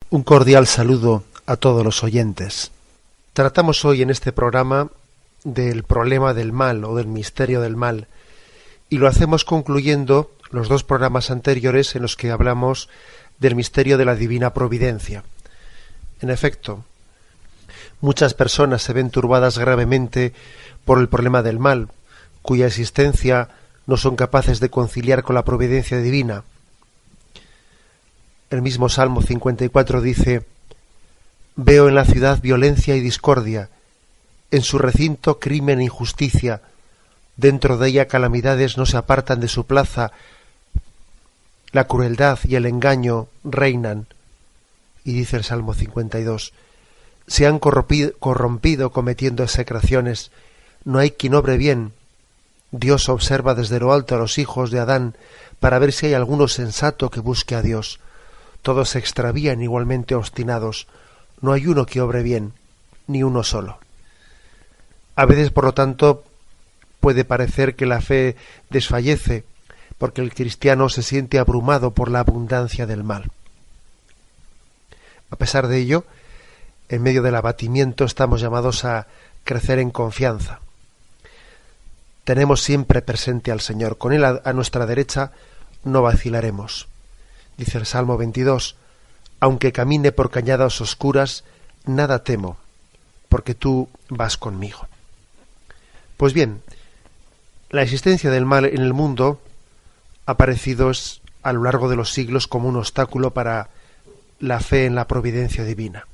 Un cordial saludo a todos los oyentes. Tratamos hoy en este programa del problema del mal o del misterio del mal y lo hacemos concluyendo los dos programas anteriores en los que hablamos del misterio de la divina providencia. En efecto, muchas personas se ven turbadas gravemente por el problema del mal, cuya existencia no son capaces de conciliar con la providencia divina. El mismo Salmo 54 dice: «Veo en la ciudad violencia y discordia, en su recinto crimen e injusticia, dentro de ella calamidades no se apartan de su plaza, la crueldad y el engaño reinan». Y dice el Salmo 52, «Se han corrompido cometiendo execraciones, no hay quien obre bien. Dios observa desde lo alto a los hijos de Adán para ver si hay alguno sensato que busque a Dios. Todos se extravían igualmente obstinados, no hay uno que obre bien, ni uno solo». A veces, por lo tanto, puede parecer que la fe desfallece, porque el cristiano se siente abrumado por la abundancia del mal. A pesar de ello, en medio del abatimiento estamos llamados a crecer en confianza. Tenemos siempre presente al Señor, con Él a nuestra derecha no vacilaremos. Dice el Salmo 22, «Aunque camine por cañadas oscuras, nada temo, porque tú vas conmigo». Pues bien, la existencia del mal en el mundo ha aparecido a lo largo de los siglos como un obstáculo para la fe en la providencia divina.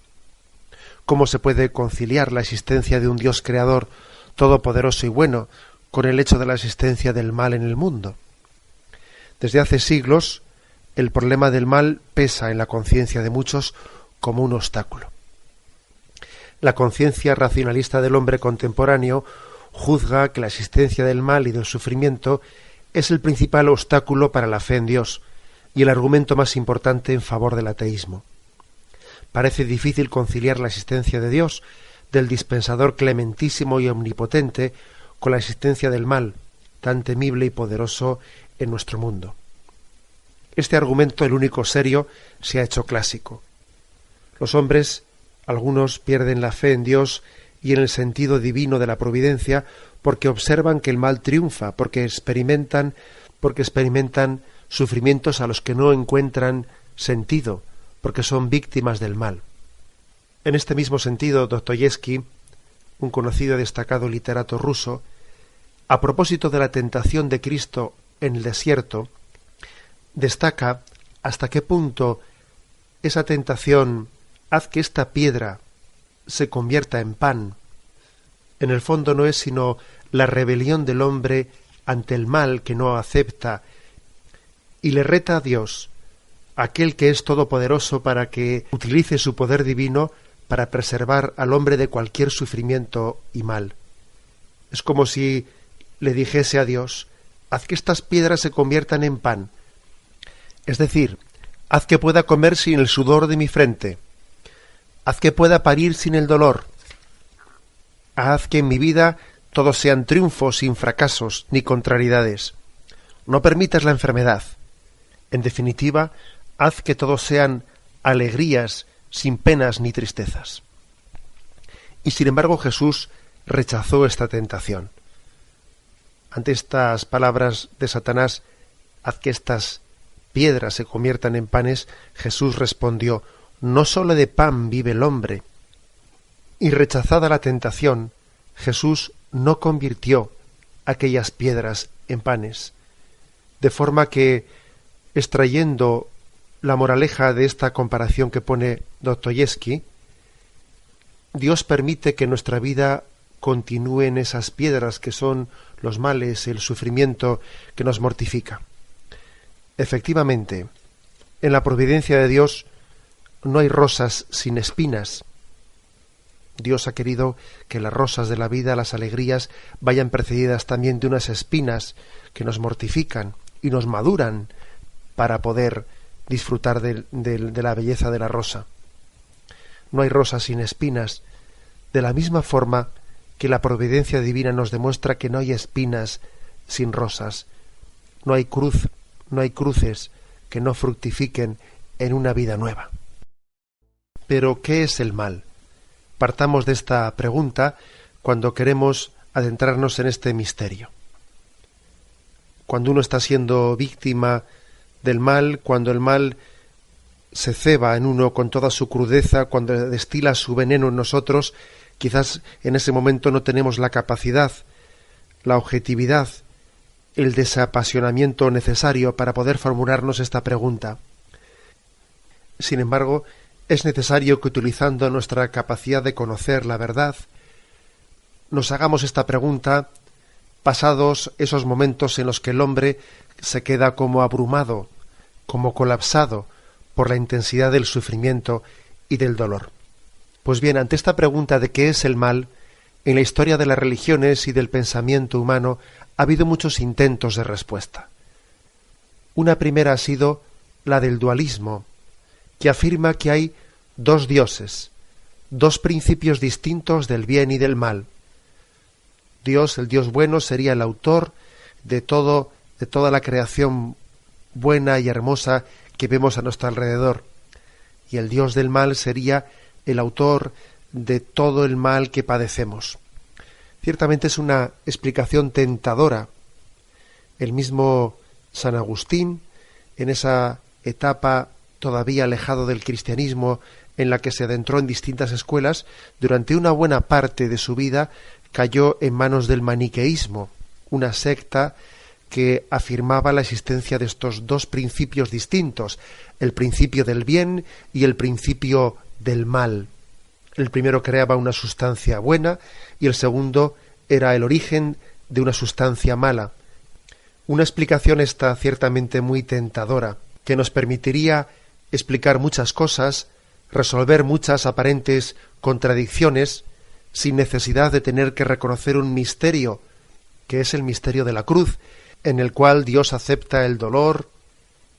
¿Cómo se puede conciliar la existencia de un Dios creador todopoderoso y bueno con el hecho de la existencia del mal en el mundo? Desde hace siglos, el problema del mal pesa en la conciencia de muchos como un obstáculo. La conciencia racionalista del hombre contemporáneo juzga que la existencia del mal y del sufrimiento es el principal obstáculo para la fe en Dios y el argumento más importante en favor del ateísmo. Parece difícil conciliar la existencia de Dios, del dispensador clementísimo y omnipotente, con la existencia del mal, tan temible y poderoso en nuestro mundo. Este argumento, el único serio, se ha hecho clásico. Los hombres, algunos pierden la fe en Dios y en el sentido divino de la providencia porque observan que el mal triunfa, porque experimentan sufrimientos a los que no encuentran sentido, porque son víctimas del mal. En este mismo sentido, Dostoyevski, un conocido y destacado literato ruso, a propósito de la tentación de Cristo en el desierto, destaca hasta qué punto esa tentación haz que esta piedra se convierta en pan. En el fondo no es sino la rebelión del hombre ante el mal que no acepta y le reta a Dios, aquel que es todopoderoso, para que utilice su poder divino para preservar al hombre de cualquier sufrimiento y mal. Es como si le dijese a Dios: haz que estas piedras se conviertan en pan. Es decir, haz que pueda comer sin el sudor de mi frente. Haz que pueda parir sin el dolor. Haz que en mi vida todos sean triunfos sin fracasos ni contrariedades. No permitas la enfermedad. En definitiva, haz que todos sean alegrías sin penas ni tristezas. Y sin embargo Jesús rechazó esta tentación. Ante estas palabras de Satanás, haz que estas piedras se conviertan en panes, Jesús respondió: no sólo de pan vive el hombre. Y rechazada la tentación, Jesús no convirtió aquellas piedras en panes, de forma que, extrayendo la moraleja de esta comparación que pone Dostoyevski, Dios permite que en nuestra vida continúen esas piedras que son los males, el sufrimiento que nos mortifica. Efectivamente, en la providencia de Dios no hay rosas sin espinas. Dios ha querido que las rosas de la vida, las alegrías, vayan precedidas también de unas espinas que nos mortifican y nos maduran para poder disfrutar de la belleza de la rosa. No hay rosas sin espinas, de la misma forma que la providencia divina nos demuestra que no hay espinas sin rosas. No hay cruces que no fructifiquen en una vida nueva. Pero, ¿qué es el mal? Partamos de esta pregunta cuando queremos adentrarnos en este misterio. Cuando uno está siendo víctima del mal, cuando el mal se ceba en uno con toda su crudeza, cuando destila su veneno en nosotros, quizás en ese momento no tenemos la capacidad, la objetividad, el desapasionamiento necesario para poder formularnos esta pregunta. Sin embargo, es necesario que, utilizando nuestra capacidad de conocer la verdad, nos hagamos esta pregunta pasados esos momentos en los que el hombre se queda como abrumado, como colapsado por la intensidad del sufrimiento y del dolor. Pues bien, ante esta pregunta de qué es el mal, en la historia de las religiones y del pensamiento humano ha habido muchos intentos de respuesta. Una primera ha sido la del dualismo, que afirma que hay dos dioses, dos principios distintos del bien y del mal. Dios, el Dios bueno, sería el autor de toda la creación buena y hermosa que vemos a nuestro alrededor, y el Dios del mal sería el autor de todo el mal que padecemos. Ciertamente es una explicación tentadora. El mismo San Agustín, en esa etapa todavía alejado del cristianismo, en la que se adentró en distintas escuelas, durante una buena parte de su vida cayó en manos del maniqueísmo, una secta que afirmaba la existencia de estos dos principios distintos, el principio del bien y el principio del mal. El primero creaba una sustancia buena y el segundo era el origen de una sustancia mala. Una explicación esta ciertamente muy tentadora, que nos permitiría explicar muchas cosas, resolver muchas aparentes contradicciones, sin necesidad de tener que reconocer un misterio, que es el misterio de la cruz, en el cual Dios acepta el dolor,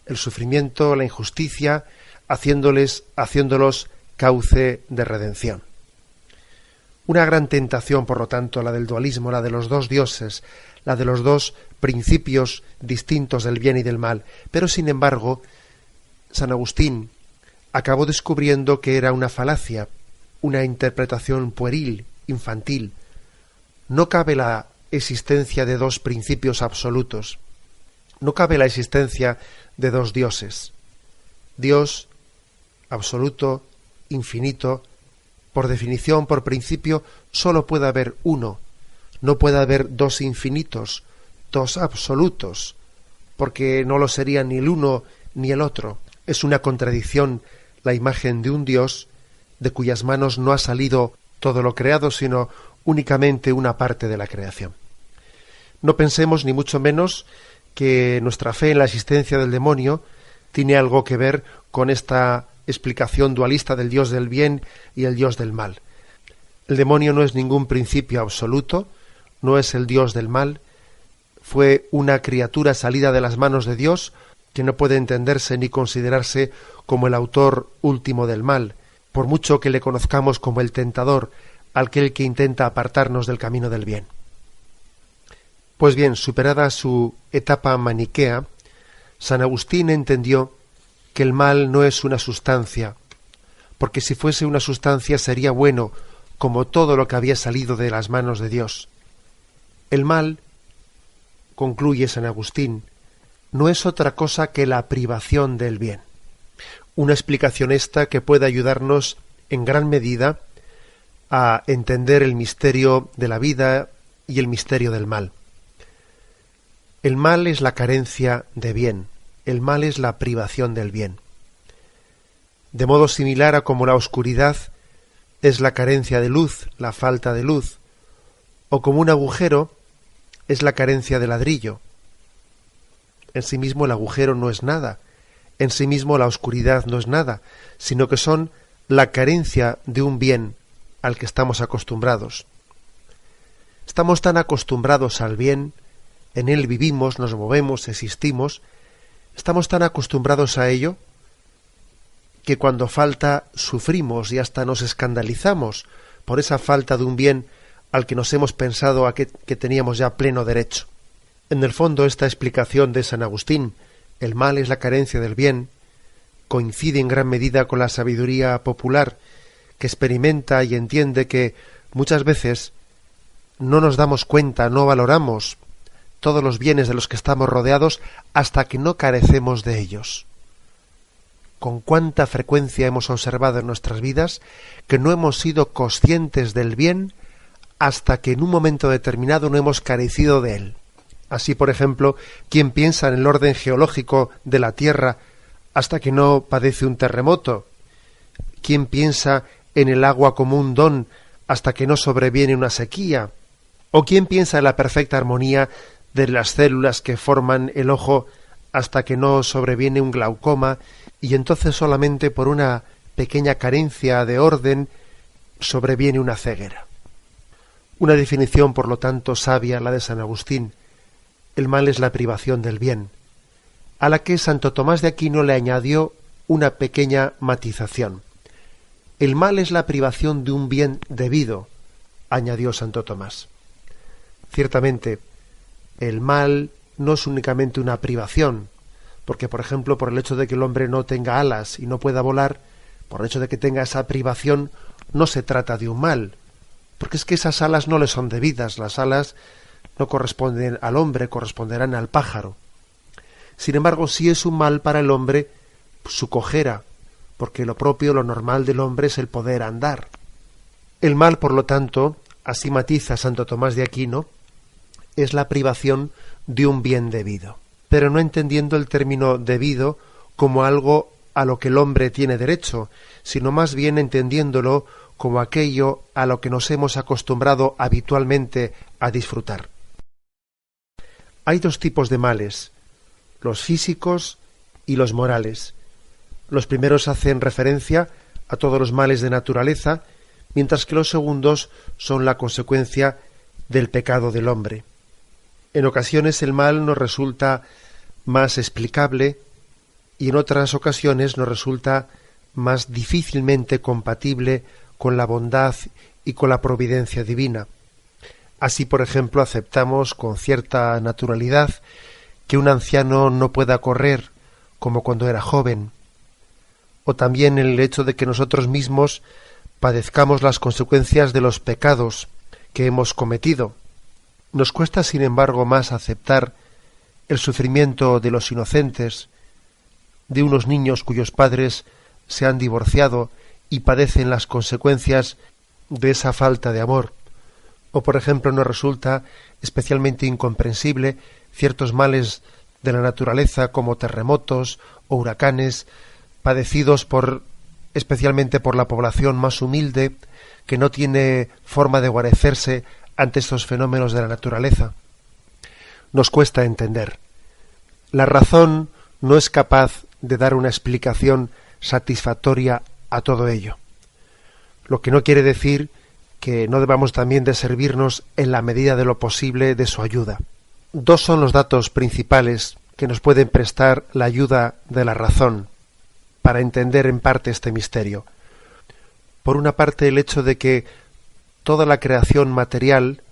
el sufrimiento, la injusticia, haciéndolos cauce de redención. Una gran tentación, por lo tanto, la del dualismo, la de los dos dioses, la de los dos principios distintos del bien y del mal. Pero, sin embargo, San Agustín acabó descubriendo que era una falacia, una interpretación pueril, infantil. No cabe la existencia de dos principios absolutos. No cabe la existencia de dos dioses. Dios absoluto, infinito, por definición, por principio, sólo puede haber uno. No puede haber dos infinitos, dos absolutos, porque no lo sería ni el uno ni el otro. Es una contradicción la imagen de un Dios de cuyas manos no ha salido todo lo creado, sino únicamente una parte de la creación. No pensemos, ni mucho menos, que nuestra fe en la existencia del demonio tiene algo que ver con esta explicación dualista del Dios del bien y el Dios del mal. El demonio no es ningún principio absoluto, no es el Dios del mal, fue una criatura salida de las manos de Dios que no puede entenderse ni considerarse como el autor último del mal, por mucho que le conozcamos como el tentador, aquel que intenta apartarnos del camino del bien. Pues bien, superada su etapa maniquea, San Agustín entendió que el mal no es una sustancia, porque si fuese una sustancia sería bueno, como todo lo que había salido de las manos de Dios. El mal, concluye San Agustín, no es otra cosa que la privación del bien. Una explicación esta que puede ayudarnos en gran medida a entender el misterio de la vida y el misterio del mal. El mal es la carencia de bien, el mal es la privación del bien. De modo similar a como la oscuridad es la carencia de luz, la falta de luz, o como un agujero es la carencia de ladrillo. En sí mismo el agujero no es nada, en sí mismo la oscuridad no es nada, sino que son la carencia de un bien al que estamos acostumbrados. Estamos tan acostumbrados al bien, en él vivimos, nos movemos, existimos, estamos tan acostumbrados a ello que cuando falta sufrimos y hasta nos escandalizamos por esa falta de un bien al que nos hemos pensado que teníamos ya pleno derecho. En el fondo, esta explicación de San Agustín, el mal es la carencia del bien, coincide en gran medida con la sabiduría popular, que experimenta y entiende que muchas veces no nos damos cuenta, no valoramos todos los bienes de los que estamos rodeados hasta que no carecemos de ellos. Con cuánta frecuencia hemos observado en nuestras vidas que no hemos sido conscientes del bien hasta que en un momento determinado no hemos carecido de él. Así, por ejemplo, ¿quién piensa en el orden geológico de la Tierra hasta que no padece un terremoto? ¿Quién piensa en el agua como un don hasta que no sobreviene una sequía? ¿O quién piensa en la perfecta armonía de las células que forman el ojo hasta que no sobreviene un glaucoma y entonces solamente por una pequeña carencia de orden sobreviene una ceguera? Una definición, por lo tanto, sabia, la de San Agustín: el mal es la privación del bien, a la que Santo Tomás de Aquino le añadió una pequeña matización. El mal es la privación de un bien debido, añadió Santo Tomás. Ciertamente, el mal no es únicamente una privación, porque, por ejemplo, por el hecho de que el hombre no tenga alas y no pueda volar, por el hecho de que tenga esa privación, no se trata de un mal, porque es que esas alas no le son debidas, las alas no corresponden al hombre, corresponderán al pájaro. Sin embargo, sí es un mal para el hombre su cojera, porque lo propio, lo normal del hombre es el poder andar. El mal, por lo tanto, así matiza Santo Tomás de Aquino, es la privación de un bien debido, pero no entendiendo el término debido como algo a lo que el hombre tiene derecho, sino más bien entendiéndolo como aquello a lo que nos hemos acostumbrado habitualmente a disfrutar. Hay dos tipos de males, los físicos y los morales. Los primeros hacen referencia a todos los males de naturaleza, mientras que los segundos son la consecuencia del pecado del hombre. En ocasiones el mal nos resulta más explicable y en otras ocasiones nos resulta más difícilmente compatible con la bondad y con la providencia divina. Así, por ejemplo, aceptamos con cierta naturalidad que un anciano no pueda correr como cuando era joven, o también el hecho de que nosotros mismos padezcamos las consecuencias de los pecados que hemos cometido. Nos cuesta, sin embargo, más aceptar el sufrimiento de los inocentes, de unos niños cuyos padres se han divorciado y padecen las consecuencias de esa falta de amor. O, por ejemplo, nos resulta especialmente incomprensible ciertos males de la naturaleza como terremotos o huracanes padecidos especialmente por la población más humilde que no tiene forma de guarecerse ante estos fenómenos de la naturaleza. Nos cuesta entender. La razón no es capaz de dar una explicación satisfactoria a todo ello. Lo que no quiere decir que no debamos también de servirnos en la medida de lo posible de su ayuda. Dos son los datos principales que nos pueden prestar la ayuda de la razón para entender en parte este misterio. Por una parte, el hecho de que toda la creación material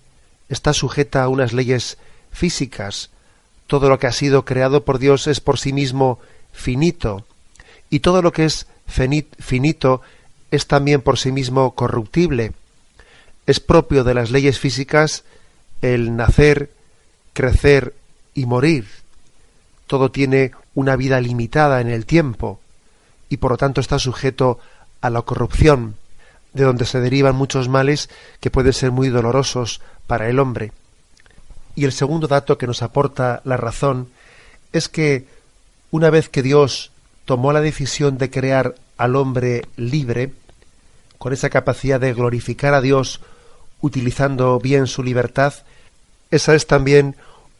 está sujeta a unas leyes físicas. Todo lo que ha sido creado por Dios es por sí mismo finito, y todo lo que es finito es también por sí mismo corruptible. Es propio de las leyes físicas el nacer, crecer y morir. Todo tiene una vida limitada en el tiempo y por lo tanto está sujeto a la corrupción, de donde se derivan muchos males que pueden ser muy dolorosos para el hombre. Y el segundo dato que nos aporta la razón es que una vez que Dios tomó la decisión de crear al hombre libre, con esa capacidad de glorificar a Dios utilizando bien su libertad, esa es también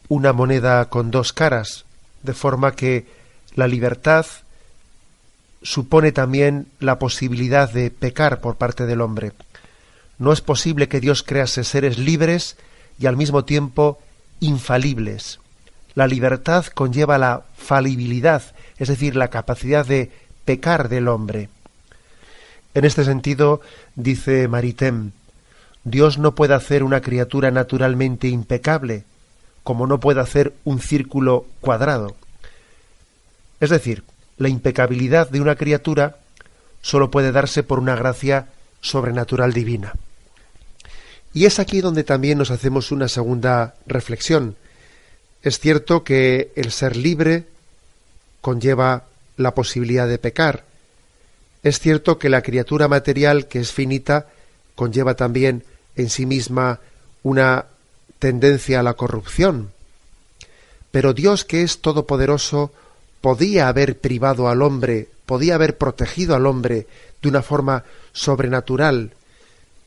una moneda con dos caras, de forma que la libertad supone también la posibilidad de pecar por parte del hombre. No es posible que Dios crease seres libres y al mismo tiempo infalibles. La libertad conlleva la falibilidad, es decir, la capacidad de pecar del hombre. En este sentido, dice Maritain, Dios no puede hacer una criatura naturalmente impecable, como no puede hacer un círculo cuadrado. Es decir, la impecabilidad de una criatura solo puede darse por una gracia sobrenatural divina. Y es aquí donde también nos hacemos una segunda reflexión. Es cierto que el ser libre conlleva la posibilidad de pecar. Es cierto que la criatura material, que es finita, conlleva también en sí misma una tendencia a la corrupción. Pero Dios, que es todopoderoso, podía haber privado al hombre, podía haber protegido al hombre de una forma sobrenatural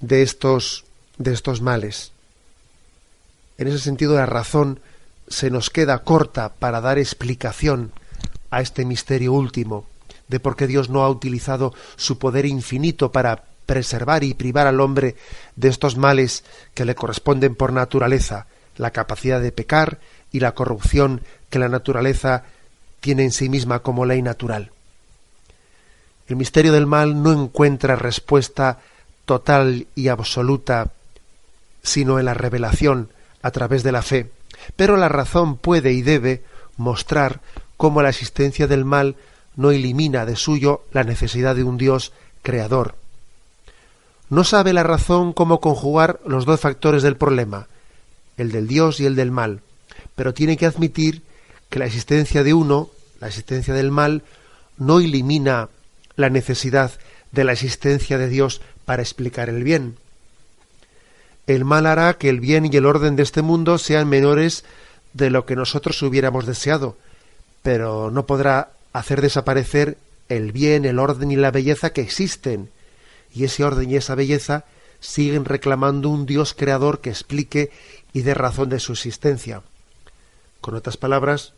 de estos males. En ese sentido, la razón se nos queda corta para dar explicación a este misterio último de por qué Dios no ha utilizado su poder infinito para preservar y privar al hombre de estos males que le corresponden por naturaleza, la capacidad de pecar y la corrupción que la naturaleza tiene en sí misma como ley natural. El misterio del mal no encuentra respuesta total y absoluta sino en la revelación a través de la fe, pero la razón puede y debe mostrar cómo la existencia del mal no elimina de suyo la necesidad de un Dios creador. No sabe la razón cómo conjugar los dos factores del problema, el del Dios y el del mal, pero tiene que admitir que la existencia de uno, la existencia del mal, no elimina la necesidad de la existencia de Dios para explicar el bien. El mal hará que el bien y el orden de este mundo sean menores de lo que nosotros hubiéramos deseado, pero no podrá hacer desaparecer el bien, el orden y la belleza que existen, y ese orden y esa belleza siguen reclamando un Dios creador que explique y dé razón de su existencia. Con otras palabras,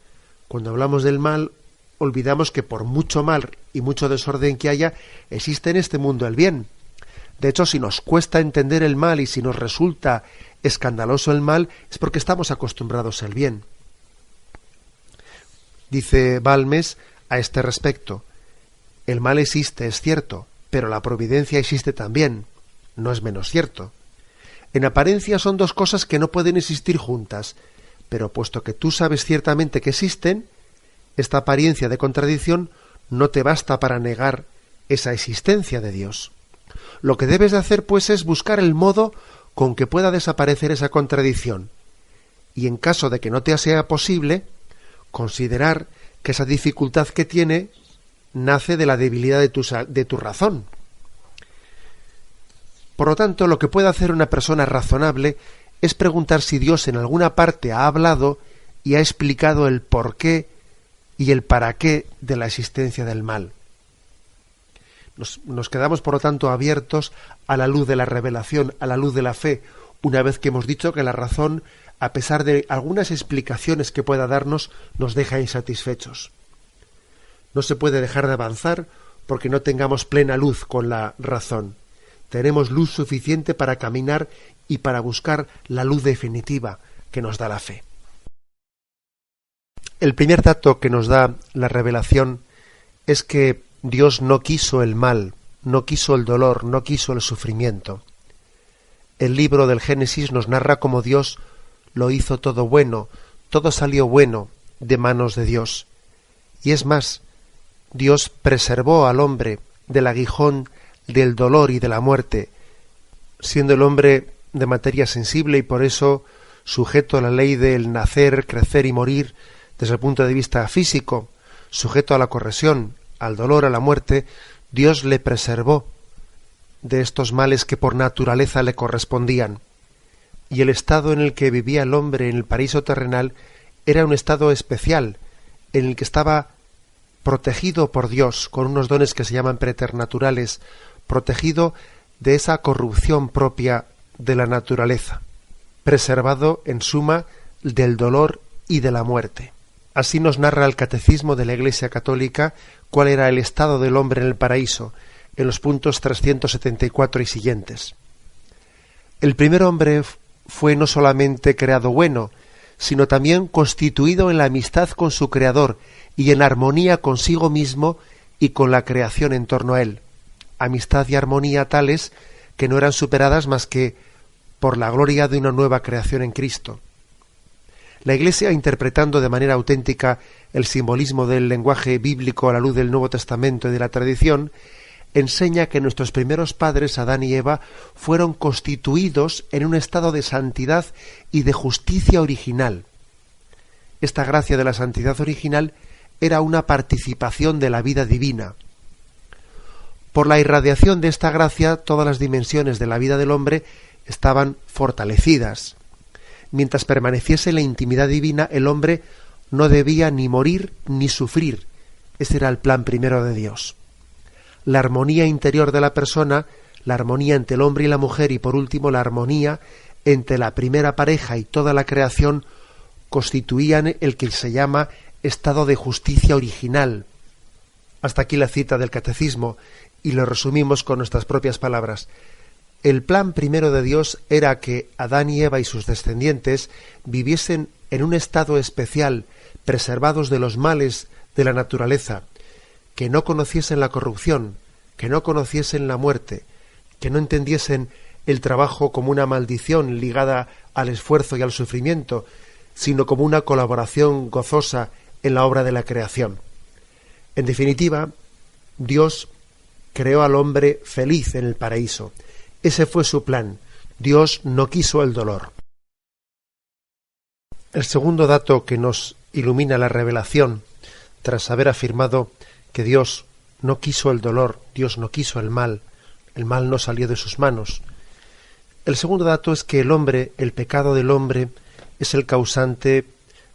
cuando hablamos del mal, olvidamos que por mucho mal y mucho desorden que haya, existe en este mundo el bien. De hecho, si nos cuesta entender el mal y si nos resulta escandaloso el mal, es porque estamos acostumbrados al bien. Dice Balmes a este respecto: el mal existe, es cierto, pero la providencia existe también, no es menos cierto. En apariencia son dos cosas que no pueden existir juntas, pero puesto que tú sabes ciertamente que existen, esta apariencia de contradicción no te basta para negar esa existencia de Dios. Lo que debes de hacer, pues, es buscar el modo con que pueda desaparecer esa contradicción, y en caso de que no te sea posible, considerar que esa dificultad que tiene nace de la debilidad de tu razón. Por lo tanto, lo que puede hacer una persona razonable es preguntar si Dios en alguna parte ha hablado y ha explicado el porqué y el para qué de la existencia del mal. Nos quedamos, por lo tanto, abiertos a la luz de la revelación, a la luz de la fe, una vez que hemos dicho que la razón, a pesar de algunas explicaciones que pueda darnos, nos deja insatisfechos. No se puede dejar de avanzar porque no tengamos plena luz con la razón. Tenemos luz suficiente para caminar y para buscar la luz definitiva que nos da la fe. El primer dato que nos da la revelación es que Dios no quiso el mal, no quiso el dolor, no quiso el sufrimiento. El libro del Génesis nos narra cómo Dios lo hizo todo bueno, todo salió bueno de manos de Dios. Y es más, Dios preservó al hombre del aguijón del dolor y de la muerte, siendo el hombre de materia sensible y por eso sujeto a la ley del nacer, crecer y morir desde el punto de vista físico, sujeto a la corrosión, al dolor, a la muerte. Dios le preservó de estos males que por naturaleza le correspondían. Y el estado en el que vivía el hombre en el paraíso terrenal era un estado especial, en el que estaba protegido por Dios, con unos dones que se llaman preternaturales, protegido de esa corrupción propia de la naturaleza, preservado, en suma, del dolor y de la muerte. Así nos narra el Catecismo de la Iglesia Católica cuál era el estado del hombre en el paraíso, en los puntos 374 y siguientes. El primer hombre fue no solamente creado bueno, sino también constituido en la amistad con su Creador y en armonía consigo mismo y con la creación en torno a él. Amistad y armonía tales que no eran superadas más que por la gloria de una nueva creación en Cristo. La Iglesia, interpretando de manera auténtica el simbolismo del lenguaje bíblico a la luz del Nuevo Testamento y de la tradición, enseña que nuestros primeros padres, Adán y Eva, fueron constituidos en un estado de santidad y de justicia original. Esta gracia de la santidad original era una participación de la vida divina. Por la irradiación de esta gracia, todas las dimensiones de la vida del hombre estaban fortalecidas. Mientras permaneciese en la intimidad divina, el hombre no debía ni morir ni sufrir. Ese era el plan primero de Dios. La armonía interior de la persona, la armonía entre el hombre y la mujer y por último la armonía entre la primera pareja y toda la creación constituían el que se llama estado de justicia original. Hasta aquí la cita del Catecismo y lo resumimos con nuestras propias palabras. El plan primero de Dios era que Adán y Eva y sus descendientes viviesen en un estado especial, preservados de los males de la naturaleza, que no conociesen la corrupción, que no conociesen la muerte, que no entendiesen el trabajo como una maldición ligada al esfuerzo y al sufrimiento, sino como una colaboración gozosa en la obra de la creación. En definitiva, Dios creó al hombre feliz en el paraíso. Ese fue su plan. Dios no quiso el dolor. El segundo dato que nos ilumina la revelación, tras haber afirmado que Dios no quiso el dolor, Dios no quiso el mal no salió de sus manos. El segundo dato es que el hombre, el pecado del hombre, es el causante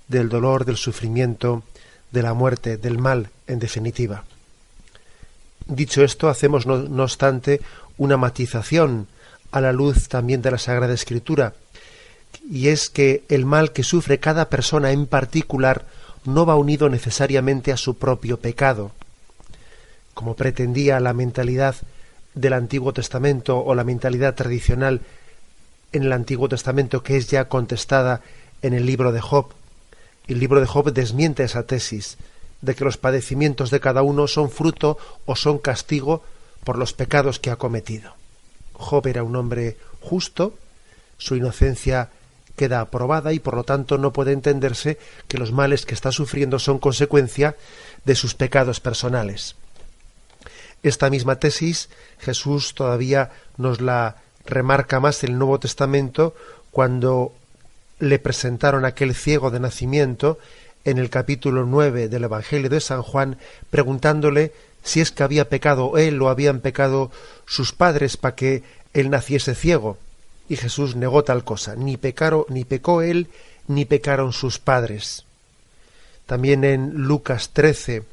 del dolor, del sufrimiento, de la muerte, del mal, en definitiva. Dicho esto, hacemos no obstante una matización a la luz también de la Sagrada Escritura, y es que el mal que sufre cada persona en particular no va unido necesariamente a su propio pecado, como pretendía la mentalidad del Antiguo Testamento o la mentalidad tradicional en el Antiguo Testamento, que es ya contestada en el libro de Job. El libro de Job desmiente esa tesis de que los padecimientos de cada uno son fruto o son castigo por los pecados que ha cometido. Job era un hombre justo, su inocencia queda aprobada y por lo tanto no puede entenderse que los males que está sufriendo son consecuencia de sus pecados personales. Esta misma tesis Jesús todavía nos la remarca más en el Nuevo Testamento cuando le presentaron a aquel ciego de nacimiento en el capítulo 9 del Evangelio de San Juan, preguntándole si es que había pecado él o habían pecado sus padres para que él naciese ciego. Y Jesús negó tal cosa, ni pecó él, ni pecaron sus padres. También en Lucas 13,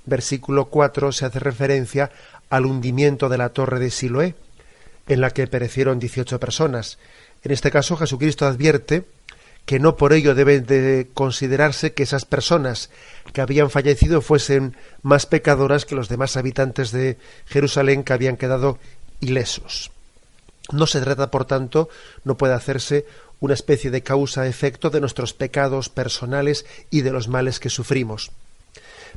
versículo 4, se hace referencia al hundimiento de la torre de Siloé, en la que perecieron 18 personas. En este caso, Jesucristo advierte que no por ello debe de considerarse que esas personas que habían fallecido fuesen más pecadoras que los demás habitantes de Jerusalén que habían quedado ilesos. No se trata, por tanto, no puede hacerse una especie de causa-efecto de nuestros pecados personales y de los males que sufrimos.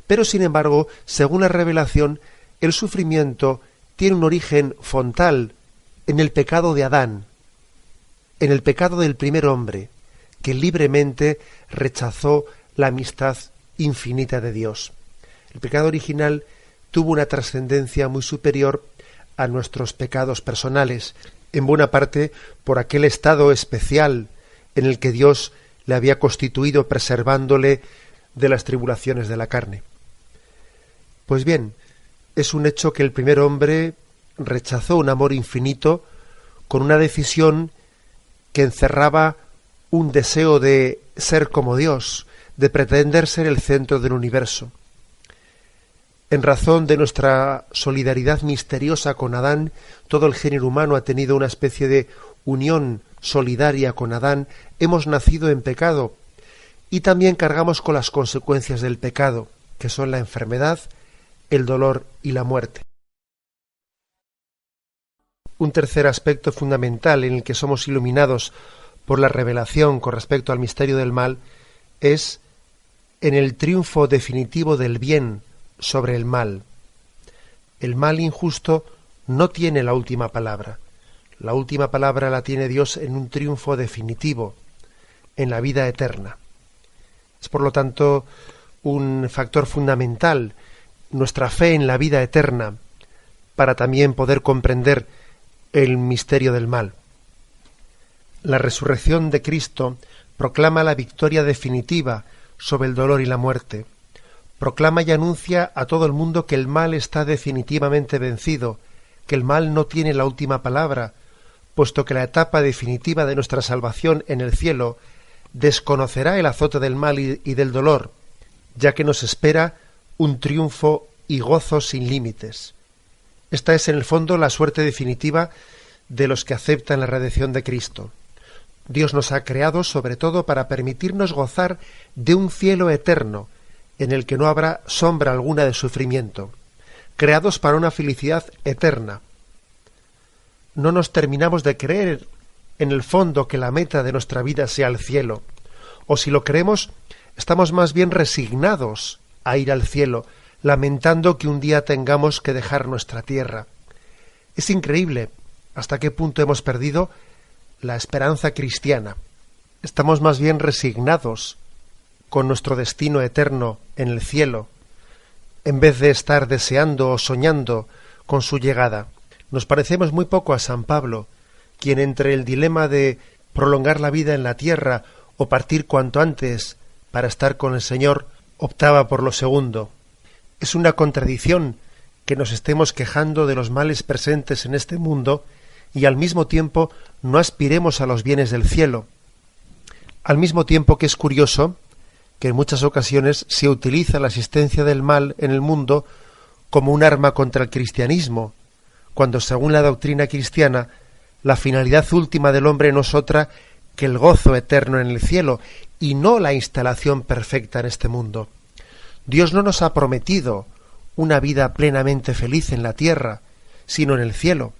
Pero, sin embargo, según la revelación, el sufrimiento tiene un origen frontal en el pecado de Adán, en el pecado del primer hombre, que libremente rechazó la amistad infinita de Dios. El pecado original tuvo una trascendencia muy superior a nuestros pecados personales, en buena parte por aquel estado especial en el que Dios le había constituido preservándole de las tribulaciones de la carne. Pues bien, es un hecho que el primer hombre rechazó un amor infinito con una decisión que encerraba un deseo de ser como Dios, de pretender ser el centro del universo. En razón de nuestra solidaridad misteriosa con Adán, todo el género humano ha tenido una especie de unión solidaria con Adán, hemos nacido en pecado y también cargamos con las consecuencias del pecado, que son la enfermedad, el dolor y la muerte. Un tercer aspecto fundamental en el que somos iluminados por la revelación con respecto al misterio del mal es en el triunfo definitivo del bien sobre el mal. El mal injusto no tiene la última palabra. La última palabra la tiene Dios en un triunfo definitivo, en la vida eterna. Es por lo tanto un factor fundamental nuestra fe en la vida eterna para también poder comprender el misterio del mal. La resurrección de Cristo proclama la victoria definitiva sobre el dolor y la muerte. Proclama y anuncia a todo el mundo que el mal está definitivamente vencido, que el mal no tiene la última palabra, puesto que la etapa definitiva de nuestra salvación en el cielo desconocerá el azote del mal y del dolor, ya que nos espera un triunfo y gozo sin límites. Esta es en el fondo la suerte definitiva de los que aceptan la redención de Cristo. Dios nos ha creado sobre todo para permitirnos gozar de un cielo eterno, en el que no habrá sombra alguna de sufrimiento, creados para una felicidad eterna. No nos terminamos de creer en el fondo que la meta de nuestra vida sea el cielo, o si lo creemos, estamos más bien resignados a ir al cielo, lamentando que un día tengamos que dejar nuestra tierra. Es increíble hasta qué punto hemos perdido la esperanza cristiana. Estamos más bien resignados con nuestro destino eterno en el cielo, en vez de estar deseando o soñando con su llegada. Nos parecemos muy poco a San Pablo, quien entre el dilema de prolongar la vida en la tierra o partir cuanto antes para estar con el Señor, optaba por lo segundo. Es una contradicción que nos estemos quejando de los males presentes en este mundo y al mismo tiempo no aspiremos a los bienes del cielo. Al mismo tiempo que es curioso que en muchas ocasiones se utiliza la existencia del mal en el mundo como un arma contra el cristianismo, cuando según la doctrina cristiana la finalidad última del hombre no es otra que el gozo eterno en el cielo y no la instalación perfecta en este mundo. Dios no nos ha prometido una vida plenamente feliz en la tierra, sino en el cielo.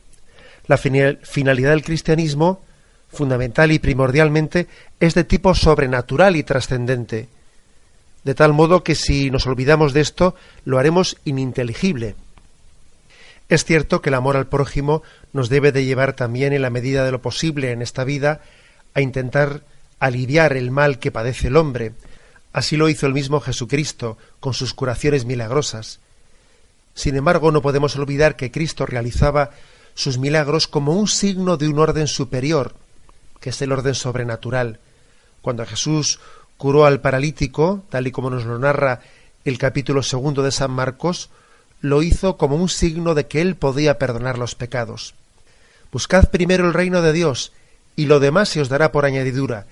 La finalidad del cristianismo, fundamental y primordialmente, es de tipo sobrenatural y trascendente, de tal modo que si nos olvidamos de esto, lo haremos ininteligible. Es cierto que el amor al prójimo nos debe de llevar también, en la medida de lo posible en esta vida, a intentar aliviar el mal que padece el hombre. Así lo hizo el mismo Jesucristo con sus curaciones milagrosas. Sin embargo, no podemos olvidar que Cristo realizaba sus milagros como un signo de un orden superior, que es el orden sobrenatural. Cuando Jesús curó al paralítico, tal y como nos lo narra el capítulo 2 de San Marcos, lo hizo como un signo de que él podía perdonar los pecados. Buscad primero el reino de Dios, y lo demás se os dará por añadidura.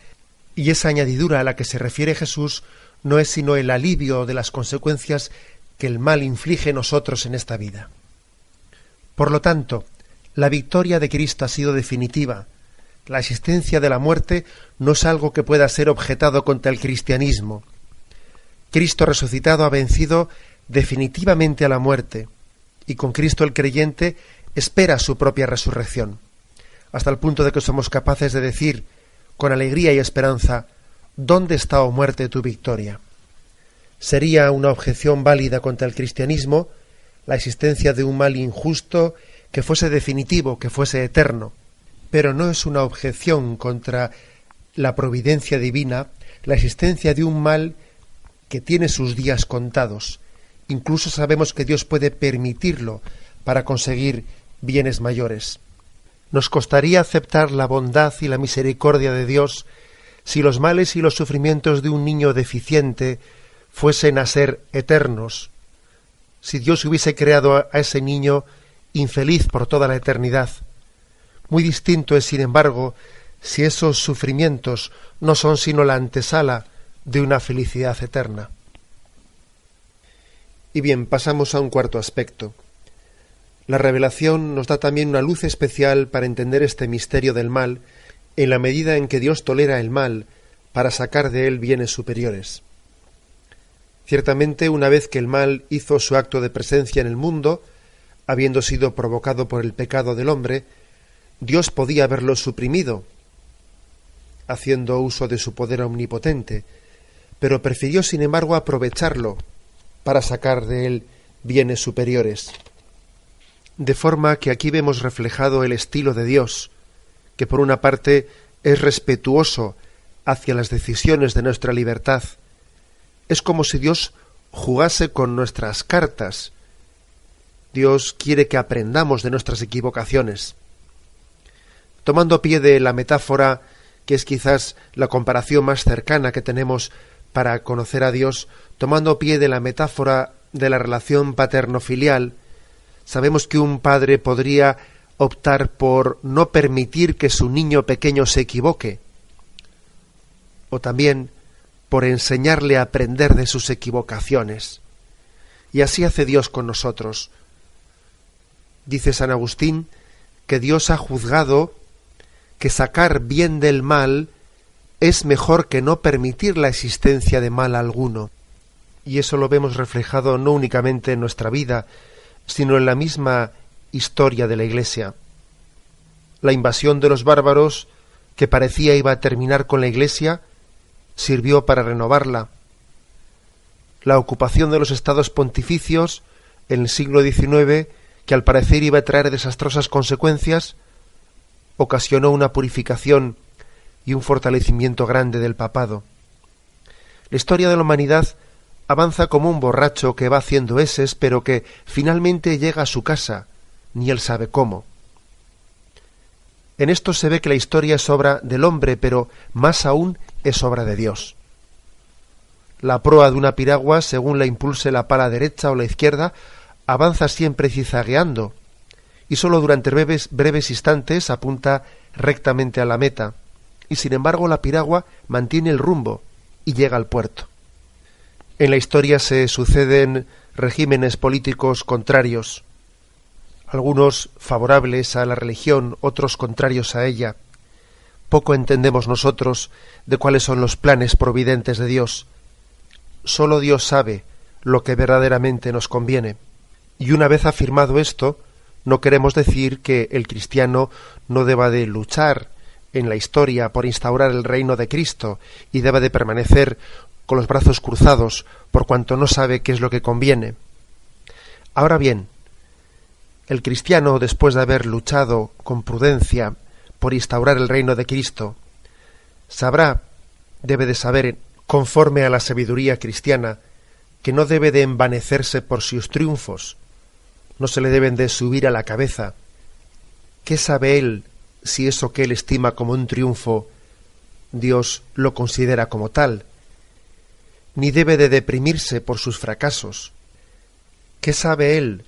Y esa añadidura a la que se refiere Jesús no es sino el alivio de las consecuencias que el mal inflige en nosotros en esta vida. Por lo tanto, la victoria de Cristo ha sido definitiva. La existencia de la muerte no es algo que pueda ser objetado contra el cristianismo. Cristo resucitado ha vencido definitivamente a la muerte, y con Cristo el creyente espera su propia resurrección, hasta el punto de que somos capaces de decir con alegría y esperanza: ¿dónde está, oh muerte, tu victoria? Sería una objeción válida contra el cristianismo la existencia de un mal injusto que fuese definitivo, que fuese eterno, pero no es una objeción contra la providencia divina la existencia de un mal que tiene sus días contados. Incluso sabemos que Dios puede permitirlo para conseguir bienes mayores. Nos costaría aceptar la bondad y la misericordia de Dios si los males y los sufrimientos de un niño deficiente fuesen a ser eternos, si Dios hubiese creado a ese niño infeliz por toda la eternidad. Muy distinto es, sin embargo, si esos sufrimientos no son sino la antesala de una felicidad eterna. Y bien, pasamos a un cuarto aspecto. La revelación nos da también una luz especial para entender este misterio del mal, en la medida en que Dios tolera el mal para sacar de él bienes superiores. Ciertamente, una vez que el mal hizo su acto de presencia en el mundo, habiendo sido provocado por el pecado del hombre, Dios podía haberlo suprimido, haciendo uso de su poder omnipotente, pero prefirió, sin embargo, aprovecharlo para sacar de él bienes superiores. De forma que aquí vemos reflejado el estilo de Dios, que por una parte es respetuoso hacia las decisiones de nuestra libertad Es como si Dios jugase con nuestras cartas. Dios quiere que aprendamos de nuestras equivocaciones. Tomando pie de la metáfora, que es quizás la comparación más cercana que tenemos para conocer a Dios, tomando pie de la metáfora de la relación paterno-filial, sabemos que un padre podría optar por no permitir que su niño pequeño se equivoque, o también por enseñarle a aprender de sus equivocaciones. Y así hace Dios con nosotros. Dice San Agustín que Dios ha juzgado que sacar bien del mal es mejor que no permitir la existencia de mal alguno. Y eso lo vemos reflejado no únicamente en nuestra vida, sino en la misma historia de la Iglesia. La invasión de los bárbaros, que parecía iba a terminar con la Iglesia, sirvió para renovarla. La ocupación de los estados pontificios en el siglo XIX, que al parecer iba a traer desastrosas consecuencias, ocasionó una purificación y un fortalecimiento grande del papado. La historia de la humanidad avanza como un borracho que va haciendo eses, pero que finalmente llega a su casa, ni él sabe cómo. En esto se ve que la historia es obra del hombre, pero más aún es obra de Dios. La proa de una piragua, según la impulse la pala derecha o la izquierda, avanza siempre zizagueando, y sólo durante breves instantes apunta rectamente a la meta, y sin embargo la piragua mantiene el rumbo y llega al puerto. En la historia se suceden regímenes políticos contrarios, algunos favorables a la religión, otros contrarios a ella. Poco entendemos nosotros de cuáles son los planes providentes de Dios. Solo Dios sabe lo que verdaderamente nos conviene. Y una vez afirmado esto, no queremos decir que el cristiano no deba de luchar en la historia por instaurar el reino de Cristo y deba de permanecer con los brazos cruzados por cuanto no sabe qué es lo que conviene. Ahora bien, el cristiano, después de haber luchado con prudencia por instaurar el reino de Cristo, debe de saber, conforme a la sabiduría cristiana, que no debe de envanecerse por sus triunfos, no se le deben de subir a la cabeza. ¿Qué sabe él si eso que él estima como un triunfo, Dios lo considera como tal? Ni debe de deprimirse por sus fracasos. ¿Qué sabe él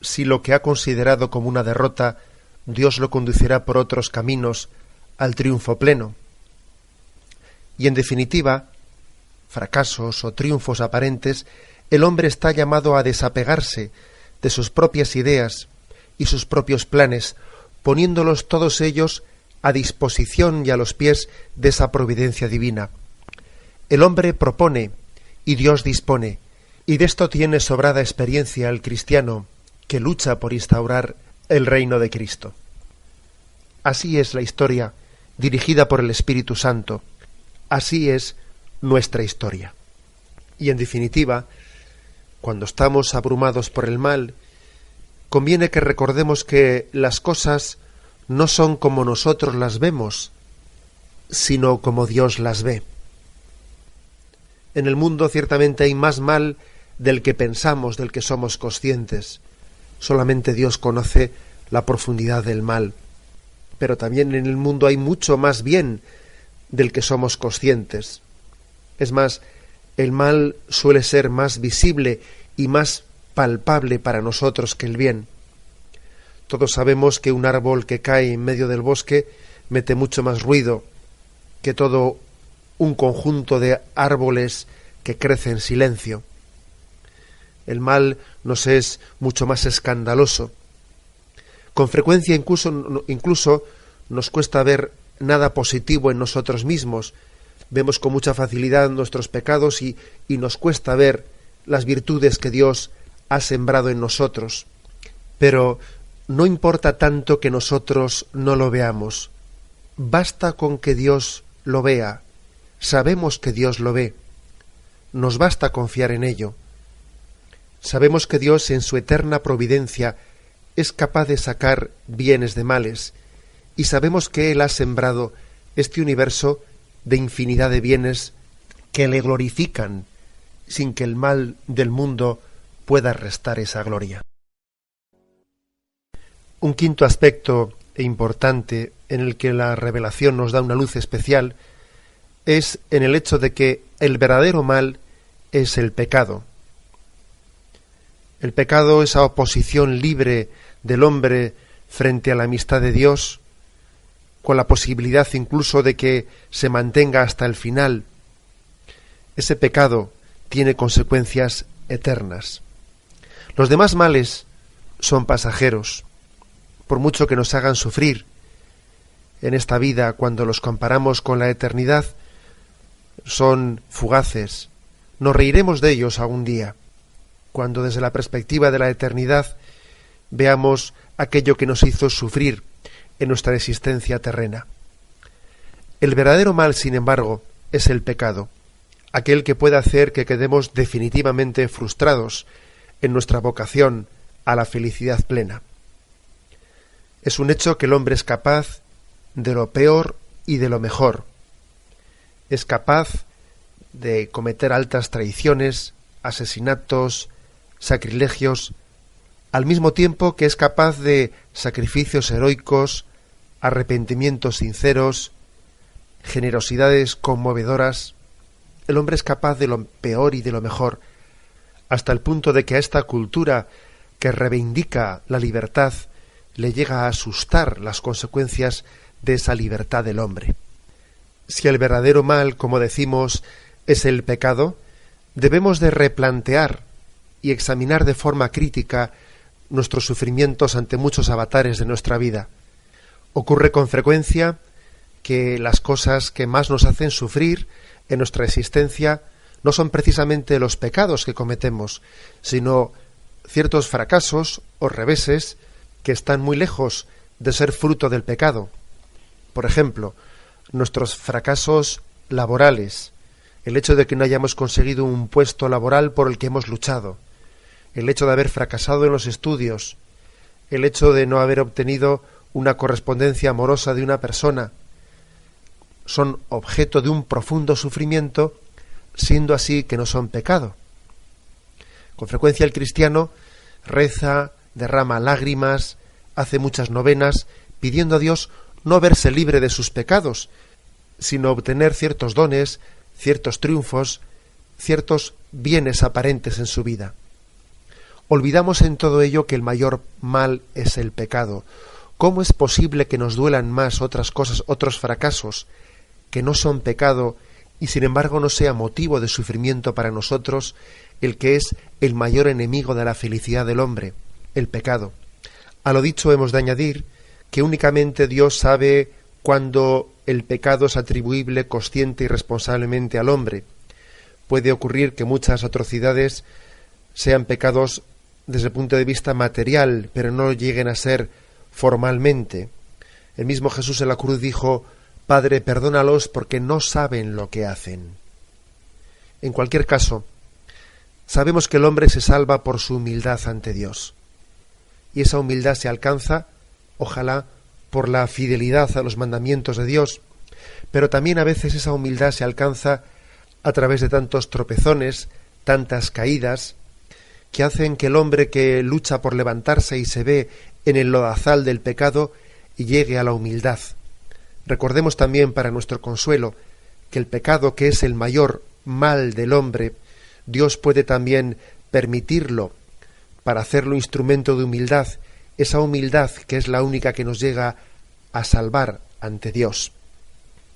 si lo que ha considerado como una derrota, Dios lo conducirá por otros caminos al triunfo pleno? Y en definitiva, fracasos o triunfos aparentes, el hombre está llamado a desapegarse de sus propias ideas y sus propios planes, poniéndolos todos ellos a disposición y a los pies de esa providencia divina. El hombre propone y Dios dispone, y de esto tiene sobrada experiencia el cristiano que lucha por instaurar el reino de Cristo. Así es la historia dirigida por el Espíritu Santo. Así es nuestra historia. Y en definitiva, cuando estamos abrumados por el mal, conviene que recordemos que las cosas no son como nosotros las vemos, sino como Dios las ve. En el mundo ciertamente hay más mal del que pensamos, del que somos conscientes. Solamente Dios conoce la profundidad del mal. Pero también en el mundo hay mucho más bien del que somos conscientes. Es más, el mal suele ser más visible y más palpable para nosotros que el bien. Todos sabemos que un árbol que cae en medio del bosque mete mucho más ruido que todo un conjunto de árboles que crecen en silencio. El mal nos es mucho más escandaloso. Con frecuencia incluso nos cuesta ver nada positivo en nosotros mismos. Vemos con mucha facilidad nuestros pecados y nos cuesta ver las virtudes que Dios ha sembrado en nosotros. Pero no importa tanto que nosotros no lo veamos. Basta con que Dios lo vea. Sabemos que Dios lo ve. Nos basta confiar en ello. Sabemos que Dios en su eterna providencia es capaz de sacar bienes de males, y sabemos que Él ha sembrado este universo de infinidad de bienes que le glorifican sin que el mal del mundo pueda restar esa gloria. Un quinto aspecto e importante en el que la revelación nos da una luz especial es en el hecho de que el verdadero mal es el pecado. El pecado, esa oposición libre del hombre frente a la amistad de Dios, con la posibilidad incluso de que se mantenga hasta el final. Ese pecado tiene consecuencias eternas. Los demás males son pasajeros, por mucho que nos hagan sufrir en esta vida, cuando los comparamos con la eternidad, son fugaces. Nos reiremos de ellos algún día, cuando desde la perspectiva de la eternidad veamos aquello que nos hizo sufrir en nuestra existencia terrena. El verdadero mal, sin embargo, es el pecado, aquel que puede hacer que quedemos definitivamente frustrados en nuestra vocación a la felicidad plena. Es un hecho que el hombre es capaz de lo peor y de lo mejor. Es capaz de cometer altas traiciones, asesinatos, sacrilegios, al mismo tiempo que es capaz de sacrificios heroicos, arrepentimientos sinceros, generosidades conmovedoras. El hombre es capaz de lo peor y de lo mejor, hasta el punto de que a esta cultura que reivindica la libertad le llega a asustar las consecuencias de esa libertad del hombre. Si el verdadero mal, como decimos, es el pecado, debemos de replantear y examinar de forma crítica nuestros sufrimientos ante muchos avatares de nuestra vida. Ocurre con frecuencia que las cosas que más nos hacen sufrir en nuestra existencia no son precisamente los pecados que cometemos, sino ciertos fracasos o reveses que están muy lejos de ser fruto del pecado. Por ejemplo, nuestros fracasos laborales, el hecho de que no hayamos conseguido un puesto laboral por el que hemos luchado, el hecho de haber fracasado en los estudios, el hecho de no haber obtenido una correspondencia amorosa de una persona, son objeto de un profundo sufrimiento, siendo así que no son pecado. Con frecuencia el cristiano reza, derrama lágrimas, hace muchas novenas, pidiendo a Dios no verse libre de sus pecados, sino obtener ciertos dones, ciertos triunfos, ciertos bienes aparentes en su vida. Olvidamos en todo ello que el mayor mal es el pecado. ¿Cómo es posible que nos duelan más otras cosas, otros fracasos, que no son pecado, y sin embargo no sea motivo de sufrimiento para nosotros el que es el mayor enemigo de la felicidad del hombre, el pecado? A lo dicho hemos de añadir que únicamente Dios sabe cuándo el pecado es atribuible consciente y responsablemente al hombre. Puede ocurrir que muchas atrocidades sean pecados desde el punto de vista material, pero no lleguen a ser formalmente. El mismo Jesús en la cruz dijo: Padre, perdónalos porque no saben lo que hacen. En cualquier caso, sabemos que el hombre se salva por su humildad ante Dios. Y esa humildad se alcanza, ojalá, por la fidelidad a los mandamientos de Dios, pero también a veces esa humildad se alcanza a través de tantos tropezones, tantas caídas, que hacen que el hombre que lucha por levantarse y se ve en el lodazal del pecado y llegue a la humildad. Recordemos también, para nuestro consuelo, que el pecado, que es el mayor mal del hombre, Dios puede también permitirlo para hacerlo instrumento de humildad, esa humildad que es la única que nos llega a salvar ante Dios.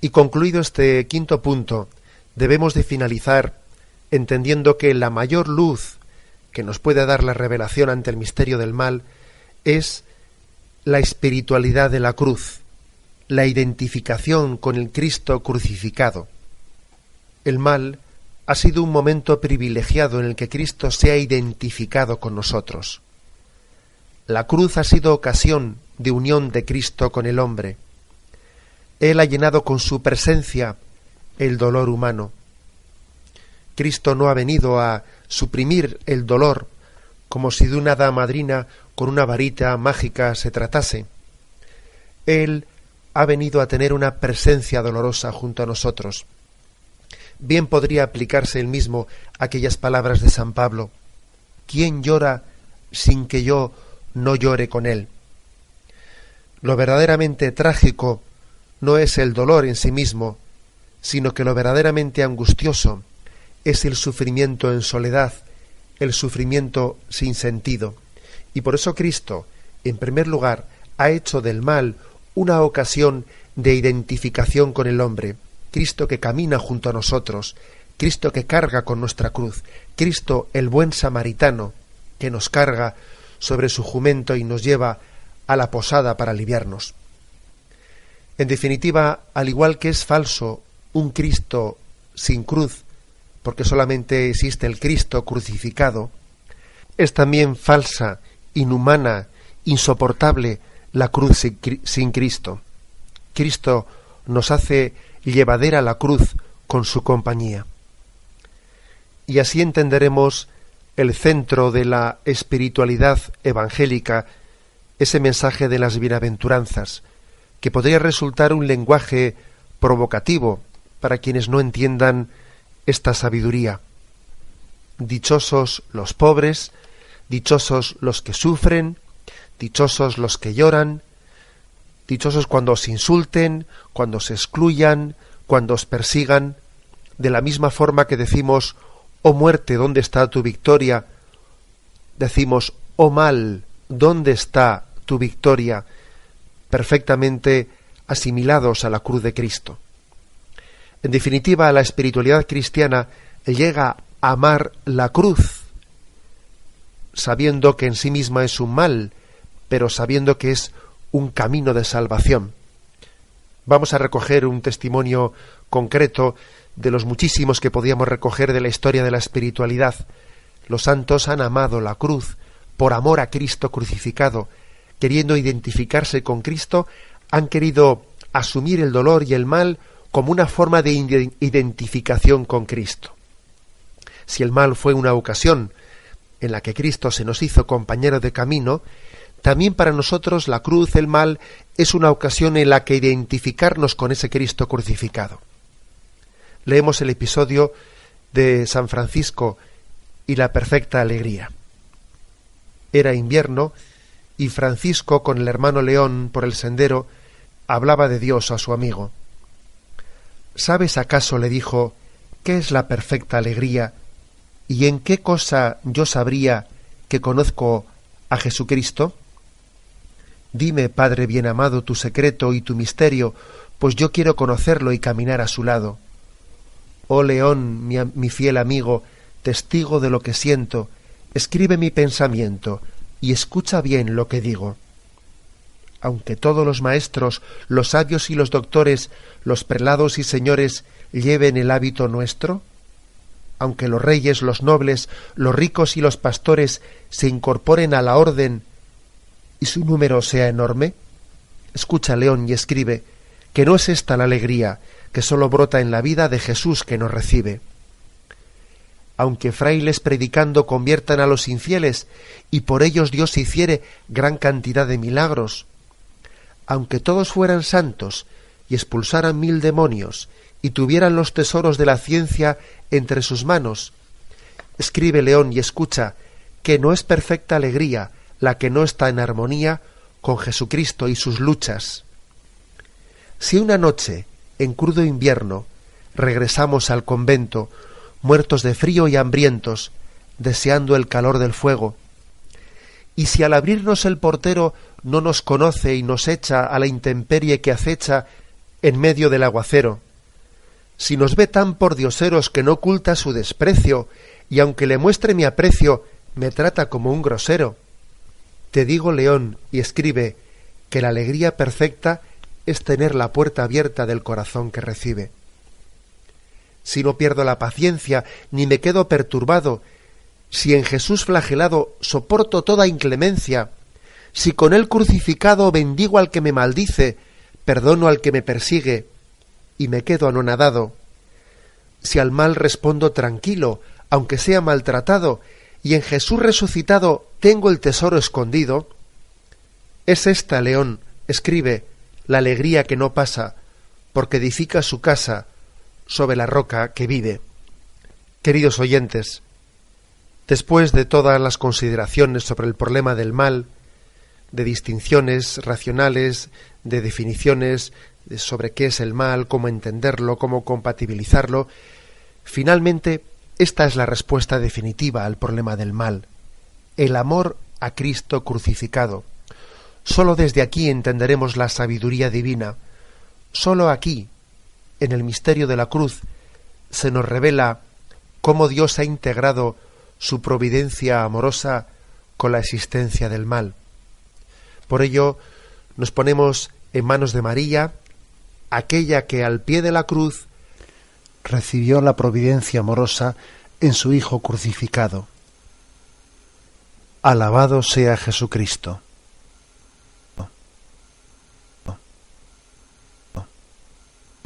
Y concluido este quinto punto, debemos de finalizar entendiendo que la mayor luz que nos puede dar la revelación ante el misterio del mal es la espiritualidad de la cruz, la identificación con el Cristo crucificado. El mal ha sido un momento privilegiado en el que Cristo se ha identificado con nosotros. La cruz ha sido ocasión de unión de Cristo con el hombre. Él ha llenado con su presencia el dolor humano. Cristo no ha venido a suprimir el dolor como si de una hada madrina con una varita mágica se tratase. Él ha venido a tener una presencia dolorosa junto a nosotros. bien podría aplicarse el mismo a aquellas palabras de San Pablo: ¿quién llora sin que yo no llore con él? Lo verdaderamente trágico no es el dolor en sí mismo, sino que lo verdaderamente angustioso es el sufrimiento en soledad, el sufrimiento sin sentido. Y por eso Cristo, en primer lugar, ha hecho del mal una ocasión de identificación con el hombre. Cristo que camina junto a nosotros, Cristo que carga con nuestra cruz, Cristo el buen samaritano, que nos carga sobre su jumento y nos lleva a la posada para aliviarnos. En definitiva, al igual que es falso un Cristo sin cruz, porque solamente existe el Cristo crucificado, es también falsa, inhumana, insoportable la cruz sin Cristo. Cristo nos hace llevadera la cruz con su compañía. Y así entenderemos el centro de la espiritualidad evangélica, ese mensaje de las bienaventuranzas, que podría resultar un lenguaje provocativo para quienes no entiendan esta sabiduría. Dichosos los pobres, dichosos los que sufren, dichosos los que lloran, dichosos cuando os insulten, cuando os excluyan, cuando os persigan. De la misma forma que decimos: oh muerte, ¿dónde está tu victoria?, decimos: oh mal, ¿dónde está tu victoria?, perfectamente asimilados a la cruz de Cristo. En definitiva, la espiritualidad cristiana llega a amar la cruz, sabiendo que en sí misma es un mal, pero sabiendo que es un camino de salvación. Vamos a recoger un testimonio concreto de los muchísimos que podíamos recoger de la historia de la espiritualidad. Los santos han amado la cruz por amor a Cristo crucificado. Queriendo identificarse con Cristo, han querido asumir el dolor y el mal como una forma de identificación con Cristo. Si el mal fue una ocasión en la que Cristo se nos hizo compañero de camino, también para nosotros la cruz, el mal, es una ocasión en la que identificarnos con ese Cristo crucificado. Leemos el episodio de San Francisco y la perfecta alegría. Era invierno y Francisco, con el hermano León por el sendero, hablaba de Dios a su amigo. ¿Sabes acaso, le dijo, qué es la perfecta alegría y en qué cosa yo sabría que conozco a Jesucristo? Dime, Padre bien amado, tu secreto y tu misterio, pues yo quiero conocerlo y caminar a su lado. Oh León, mi fiel amigo, testigo de lo que siento, escribe mi pensamiento y escucha bien lo que digo. Aunque todos los maestros, los sabios y los doctores, los prelados y señores lleven el hábito nuestro, aunque los reyes, los nobles, los ricos y los pastores se incorporen a la orden y su número sea enorme, escucha, León, y escribe que no es esta la alegría que sólo brota en la vida de Jesús que nos recibe. Aunque frailes predicando conviertan a los infieles y por ellos Dios hiciere gran cantidad de milagros, aunque todos fueran santos y expulsaran 1000 demonios y tuvieran los tesoros de la ciencia entre sus manos, escribe, León, y escucha que no es perfecta alegría la que no está en armonía con Jesucristo y sus luchas. Si una noche, en crudo invierno, regresamos al convento, muertos de frío y hambrientos, deseando el calor del fuego, y si al abrirnos el portero no nos conoce y nos echa a la intemperie que acecha en medio del aguacero, si nos ve tan por dioseros que no oculta su desprecio, y aunque le muestre mi aprecio, me trata como un grosero, te digo, León, y escribe, que la alegría perfecta es tener la puerta abierta del corazón que recibe. Si no pierdo la paciencia, ni me quedo perturbado, si en Jesús flagelado soporto toda inclemencia, si con él crucificado bendigo al que me maldice, perdono al que me persigue, y me quedo anonadado, si al mal respondo tranquilo, aunque sea maltratado, y en Jesús resucitado tengo el tesoro escondido, es esta, León, escribe, la alegría que no pasa, porque edifica su casa sobre la roca que vive. Queridos oyentes, después de todas las consideraciones sobre el problema del mal, de distinciones racionales, de definiciones sobre qué es el mal, cómo entenderlo, cómo compatibilizarlo, finalmente esta es la respuesta definitiva al problema del mal: el amor a Cristo crucificado. Sólo desde aquí entenderemos la sabiduría divina. Sólo aquí, en el misterio de la cruz, se nos revela cómo Dios ha integrado su providencia amorosa con la existencia del mal. Por ello, nos ponemos en manos de María, aquella que al pie de la cruz recibió la providencia amorosa en su Hijo crucificado. Alabado sea Jesucristo.